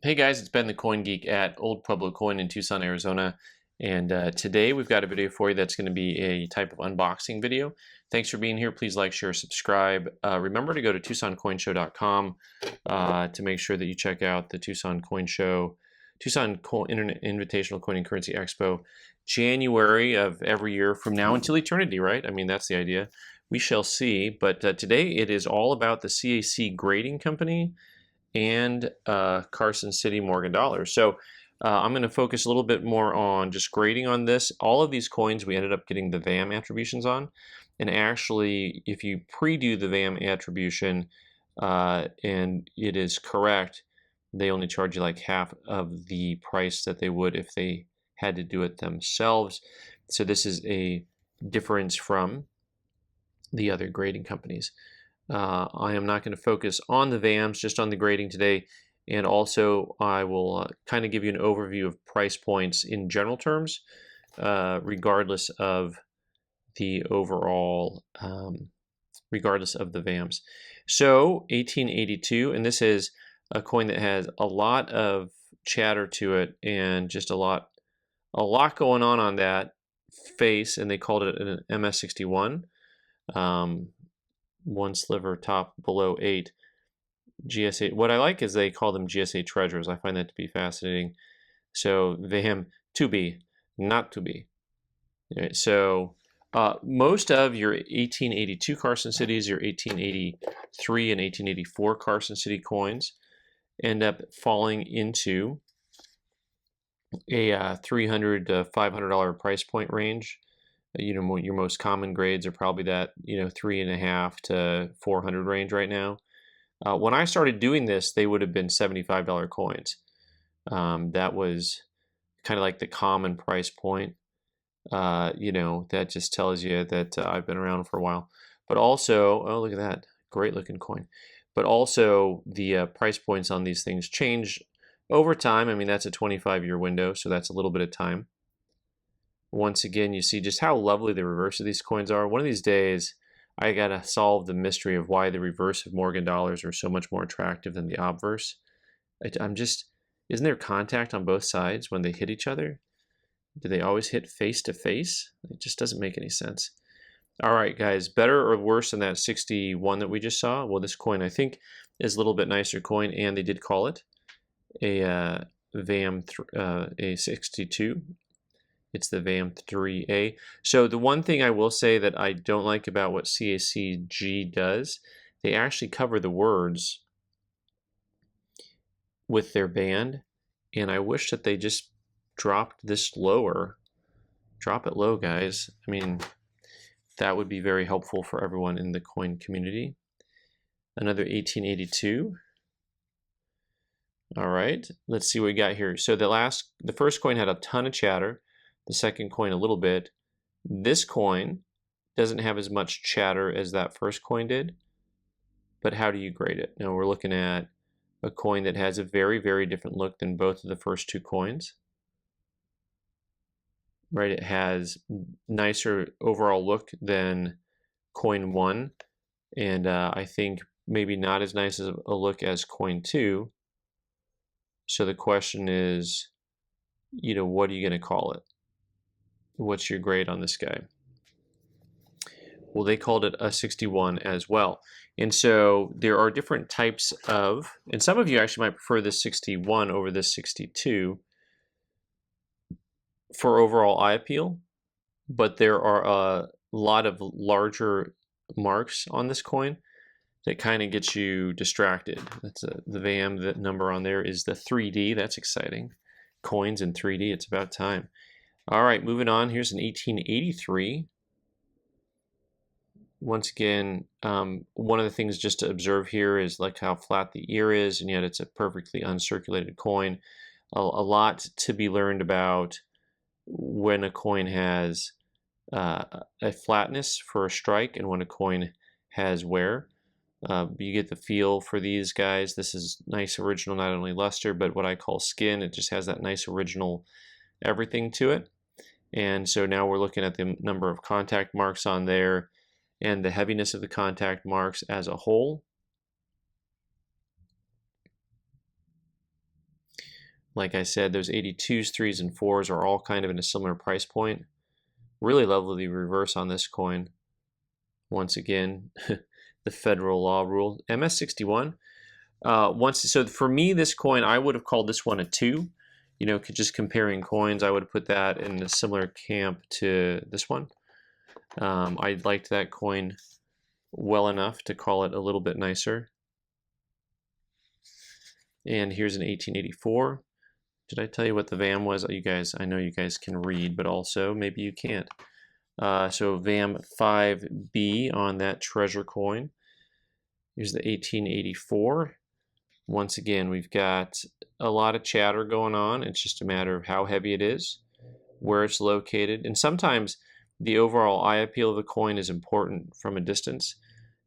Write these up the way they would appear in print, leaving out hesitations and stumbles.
Hey guys, it's Ben the Coin Geek at Old Pueblo Coin in Tucson, Arizona. And today we've got a video for you that's going to be a type of unboxing video. Thanks for being here. Please like, share, subscribe. Remember to go to TucsonCoinShow.com to make sure that you check out the Tucson Coin Show, Tucson Internet Invitational Coin and Currency Expo, January of every year from now until eternity, right? I mean, that's the idea. We shall see. But today it is all about the CAC grading company and Carson City Morgan dollars. So I'm going to focus a little bit more on just grading on this. All of these coins we ended up getting the VAM attributions on. And actually, if you pre-do the VAM attribution and it is correct, they only charge you like half of the price that they would if they had to do it themselves. So this is a difference from the other grading companies. I am not going to focus on the VAMs, just on the grading today. And also, I will kind of give you an overview of price points in general terms, regardless of the overall, regardless of the VAMs. So 1882, and this is a coin that has a lot of chatter to it and just a lot going on that face, and they called it an MS61. One sliver top below 8 GSA. What I like is they call them GSA treasures. I find that to be fascinating. So VAM to be, not to be. Right, so most of your 1882 Carson Cities, your 1883 and 1884 Carson City coins end up falling into a $300 to $500 price point range. You know, your most common grades are probably that, $350 to $400 range right now. When I started doing this, they would have been $75 coins. That was kind of like the common price point. That just tells you that I've been around for a while. But also, oh, look at that, great looking coin. But also the price points on these things change over time. I mean, that's a 25-year window, so that's a little bit of time. Once again, you see just how lovely the reverse of these coins are. One of these days, I gotta solve the mystery of why the reverse of Morgan dollars are so much more attractive than the obverse. Isn't there contact on both sides when they hit each other? Do they always hit face to face? It just doesn't make any sense. All right, guys, better or worse than that 61 that we just saw? Well, this coin, I think, is a little bit nicer coin, and they did call it a VAM, a 62. It's the VAM 3A. So the one thing I will say that I don't like about what CACG does, they actually cover the words with their band, and I wish that they just dropped this lower. Drop it low, guys. I mean, that would be very helpful for everyone in the coin community. Another 1882. All right, let's see what we got here. So the first coin had a ton of chatter. The second coin a little bit. This coin doesn't have as much chatter as that first coin did, but how do you grade it? Now we're looking at a coin that has a very, very different look than both of the first two coins. Right, it has nicer overall look than coin 1, and I think maybe not as nice as a look as coin 2. So the question is, what are you going to call it? What's your grade on this guy? Well, they called it a 61 as well. And so there are different types of, and some of you actually might prefer this 61 over this 62 for overall eye appeal, but there are a lot of larger marks on this coin that kind of gets you distracted. That's the VAM, the number on there is the 3D. That's exciting. Coins in 3D, it's about time. All right, moving on. Here's an 1883. Once again, one of the things just to observe here is like how flat the ear is, and yet it's a perfectly uncirculated coin. A lot to be learned about when a coin has a flatness for a strike and when a coin has wear. You get the feel for these guys. This is nice original, not only luster, but what I call skin. It just has that nice original everything to it. And so now we're looking at the number of contact marks on there and the heaviness of the contact marks as a whole. Like I said, those 82s, 3s, and 4s are all kind of in a similar price point. Really lovely reverse on this coin. Once again, the federal law rule. MS61. So for me, this coin, I would have called this one a 2. You know, just comparing coins, I would have put that in a similar camp to this one. I liked that coin well enough to call it a little bit nicer. And here's an 1884. Did I tell you what the VAM was? You guys, I know you guys can read, but also maybe you can't. So VAM 5B on that treasure coin. Here's the 1884. Once again, we've got a lot of chatter going on. It's just a matter of how heavy it is, where it's located, and sometimes the overall eye appeal of the coin is important from a distance.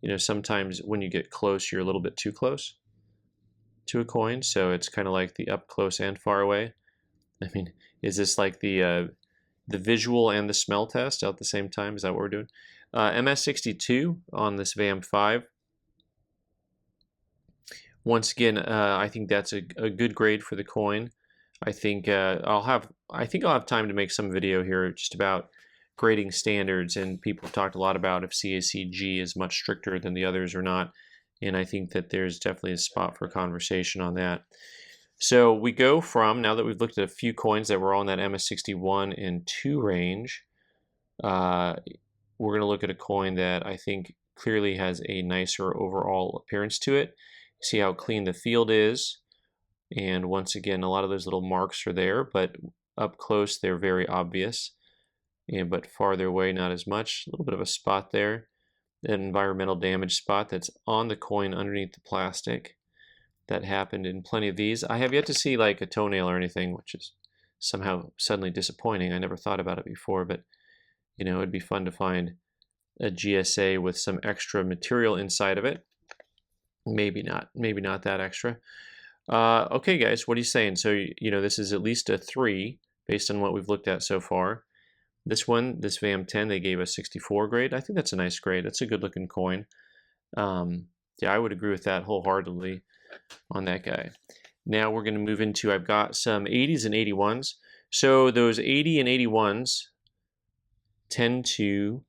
You know, sometimes when you get close, you're a little bit too close to a coin, so it's kind of like the up close and far away. I mean, is this like the visual and the smell test at the same time? Is that what we're doing? MS62 on this VAM 5. Once again, I think that's a good grade for the coin. I think I'll have time to make some video here just about grading standards, and people have talked a lot about if CACG is much stricter than the others or not, and I think that there's definitely a spot for conversation on that. So we go from, now that we've looked at a few coins that were all in that MS61 and 2 range, we're going to look at a coin that I think clearly has a nicer overall appearance to it. See how clean the field is, and once again, a lot of those little marks are there, but up close they're very obvious, but farther away not as much. A little bit of a spot there, an environmental damage spot that's on the coin underneath the plastic. That happened in plenty of these. I have yet to see like a toenail or anything, which is somehow suddenly disappointing. I never thought about it before, but you know, it'd be fun to find a GSA with some extra material inside of it. Maybe not that extra. Okay, guys, what are you saying? So, you know, this is at least a 3 based on what we've looked at so far. This one, this VAM 10, they gave a 64 grade. I think that's a nice grade. That's a good looking coin. Yeah, I would agree with that wholeheartedly on that guy. Now we're going to move into, I've got some 80s and 81s. So those 80 and 81s tend to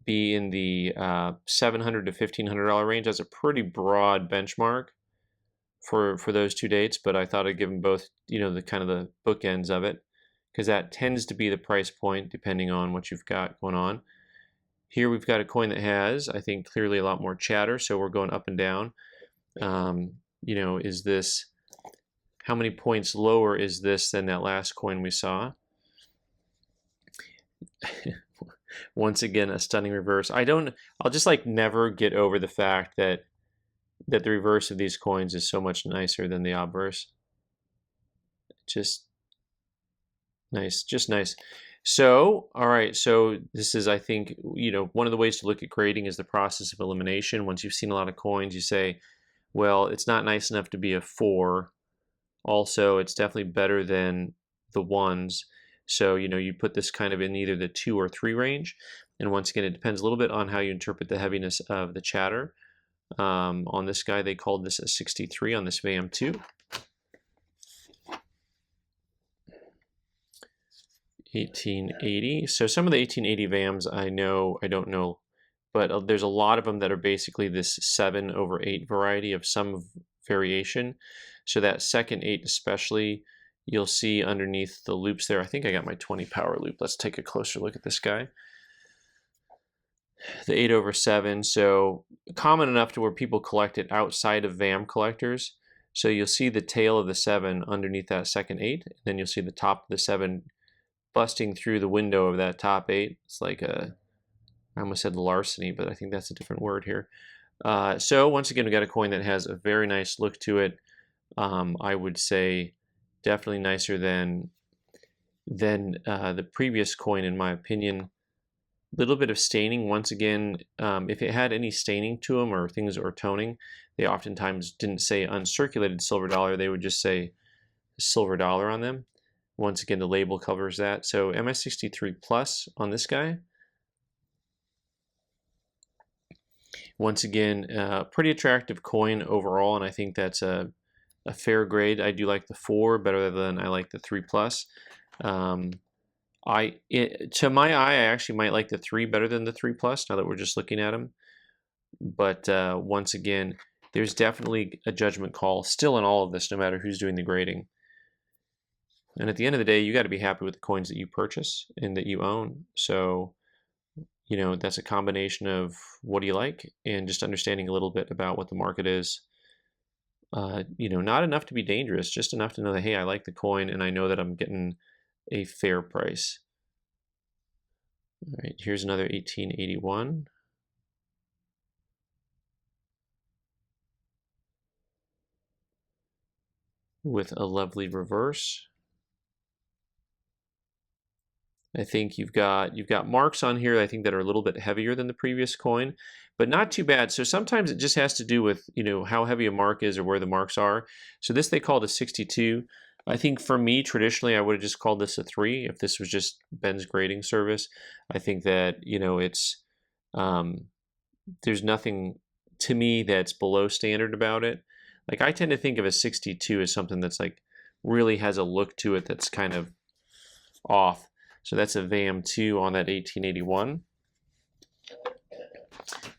be in the $700 to $1,500 range. That's a pretty broad benchmark for those two dates, but I thought I'd give them both, you know, the kind of the bookends of it, because that tends to be the price point depending on what you've got going on. Here we've got a coin that has, I think, clearly a lot more chatter, so we're going up and down. You know, is this, how many points lower is this than that last coin we saw? Once again, a stunning reverse. I'll just like never get over the fact that the reverse of these coins is so much nicer than the obverse. Just nice, just nice. So, all right, so this is, I think, you know, one of the ways to look at grading is the process of elimination. Once you've seen a lot of coins, you say, well, it's not nice enough to be a 4. Also, it's definitely better than the 1s. So, you know, you put this kind of in either the 2 or 3 range. And once again, it depends a little bit on how you interpret the heaviness of the chatter. On this guy, they called this a 63 on this VAM 2. 1880. So some of the 1880 VAMs I don't know, but there's a lot of them that are basically this 7/8 variety of some variation. So that second 8 especially, you'll see underneath the loops there. I think I got my 20 power loop. Let's take a closer look at this guy. The 8/7, so common enough to where people collect it outside of VAM collectors. So you'll see the tail of the 7 underneath that second 8, and then you'll see the top of the 7 busting through the window of that top 8. It's like I almost said larceny, but I think that's a different word here. So once again, we got a coin that has a very nice look to it. I would say definitely nicer than the previous coin, in my opinion. A little bit of staining. Once again, if it had any staining to them or things or toning, they oftentimes didn't say uncirculated silver dollar. They would just say silver dollar on them. Once again, the label covers that. So MS63 plus on this guy. Once again, pretty attractive coin overall, and I think that's a a fair grade. I do like the 4 better than I like the 3+. To my eye, I actually might like the 3 better than the 3+, now that we're just looking at them. But once again, there's definitely a judgment call still in all of this, no matter who's doing the grading. And at the end of the day, you got to be happy with the coins that you purchase and that you own. So, you know, that's a combination of what do you like and just understanding a little bit about what the market is. You know, not enough to be dangerous, just enough to know that, hey, I like the coin and I know that I'm getting a fair price. All right, here's another 1881. With a lovely reverse. I think you've got marks on here, I think, that are a little bit heavier than the previous coin, but not too bad. So sometimes it just has to do with, you know, how heavy a mark is or where the marks are. So this they called a 62. I think for me, traditionally, I would have just called this a 3 if this was just Ben's grading service. I think that, you know, it's there's nothing to me that's below standard about it. Like, I tend to think of a 62 as something that's like really has a look to it that's kind of off. So that's a VAM2 on that 1881.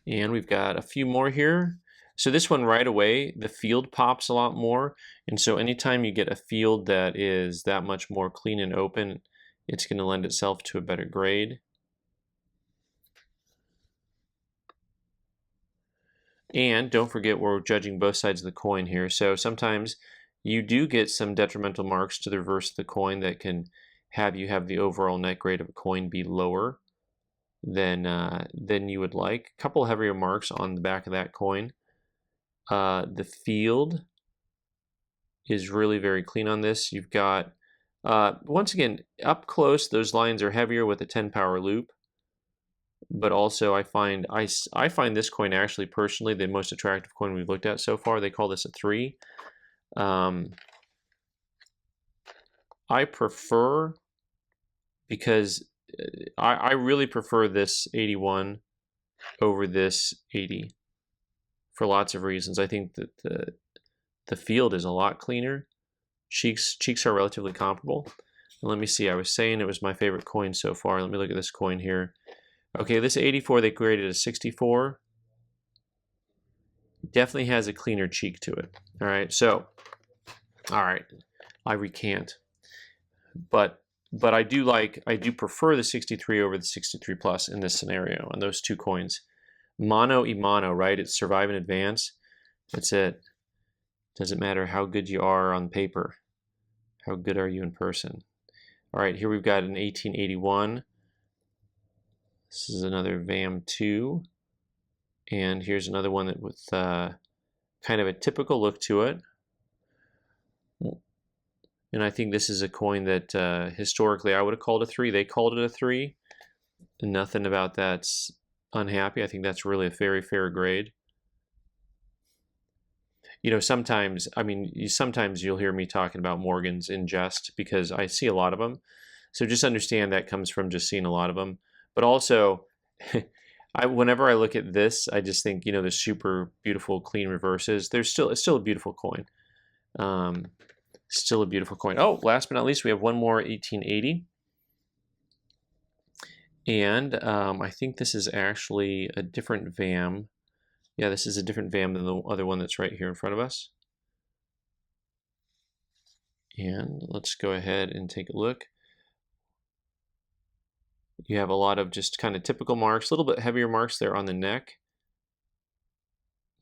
And we've got a few more here. So this one right away, the field pops a lot more. And so anytime you get a field that is that much more clean and open, it's going to lend itself to a better grade. And don't forget, we're judging both sides of the coin here. So sometimes you do get some detrimental marks to the reverse of the coin that can have you have the overall net grade of a coin be lower than you would like. A couple heavier marks on the back of that coin. The field is really very clean on this. You've got, once again, up close, those lines are heavier with a 10 power loop. But also I find this coin actually personally the most attractive coin we've looked at so far. They call this a 3. I prefer, because I really prefer this 81 over this 80 for lots of reasons. I think that the field is a lot cleaner. Cheeks are relatively comparable. And let me see, I was saying it was my favorite coin so far. Let me look at this coin here. Okay, this 84 they graded a 64. Definitely has a cleaner cheek to it. All right, so, all right, I recant. But I do prefer the 63 over the 63 plus in this scenario on those two coins. Mono y mono, right? It's survive and advance. That's it. Doesn't matter how good you are on paper. How good are you in person? All right, here we've got an 1881. This is another VAM2. And here's another one that with kind of a typical look to it. And I think this is a coin that historically I would have called a 3. They called it a 3. And nothing about that's unhappy. I think that's really a very fair grade. You know, sometimes, I mean, sometimes you'll hear me talking about Morgans in jest because I see a lot of them. So just understand that comes from just seeing a lot of them. But also, whenever I look at this, I just think, you know, the super beautiful clean reverses. It's still a beautiful coin. Still a beautiful coin. Oh, last but not least, we have one more 1880. And I think this is actually a different VAM. Yeah, this is a different VAM than the other one that's right here in front of us. And let's go ahead and take a look. You have a lot of just kind of typical marks, a little bit heavier marks there on the neck.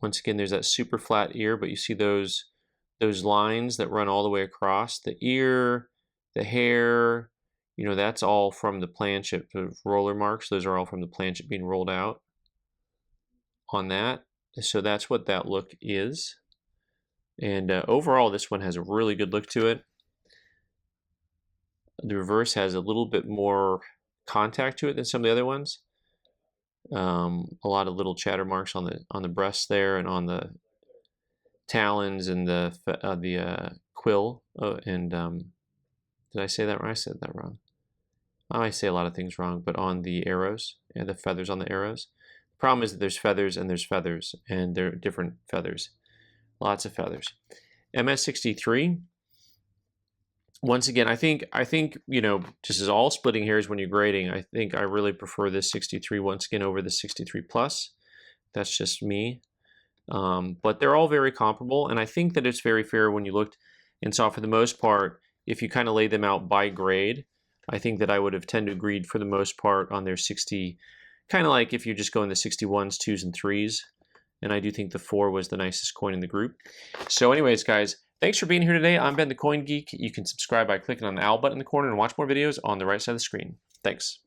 Once again, there's that super flat ear, but you see those lines that run all the way across the ear, the hair, you know, that's all from the planchet. The roller marks, those are all from the planchet being rolled out on that. So that's what that look is. And overall, this one has a really good look to it. The reverse has a little bit more contact to it than some of the other ones. A lot of little chatter marks on the breast there and on the talons and the quill. Did I say that wrong? I said that wrong. I say a lot of things wrong, but on the arrows and the feathers on the arrows. The problem is that there's feathers and there's feathers, and they're different feathers. Lots of feathers. MS63. Once again, I think this is all splitting hairs when you're grading. I think I really prefer this 63 once again over the 63 plus. That's just me. But they're all very comparable, and I think that it's very fair when you looked and saw, for the most part, if you kind of lay them out by grade, I think that I would have tended to agreed for the most part on their 60, kind of like if you just go in the 61s, 2s, and 3s. And I do think the 4 was the nicest coin in the group. So anyways, guys, thanks for being here today. I'm Ben the Coin Geek. You can subscribe by clicking on the owl button in the corner and watch more videos on the right side of the screen. Thanks.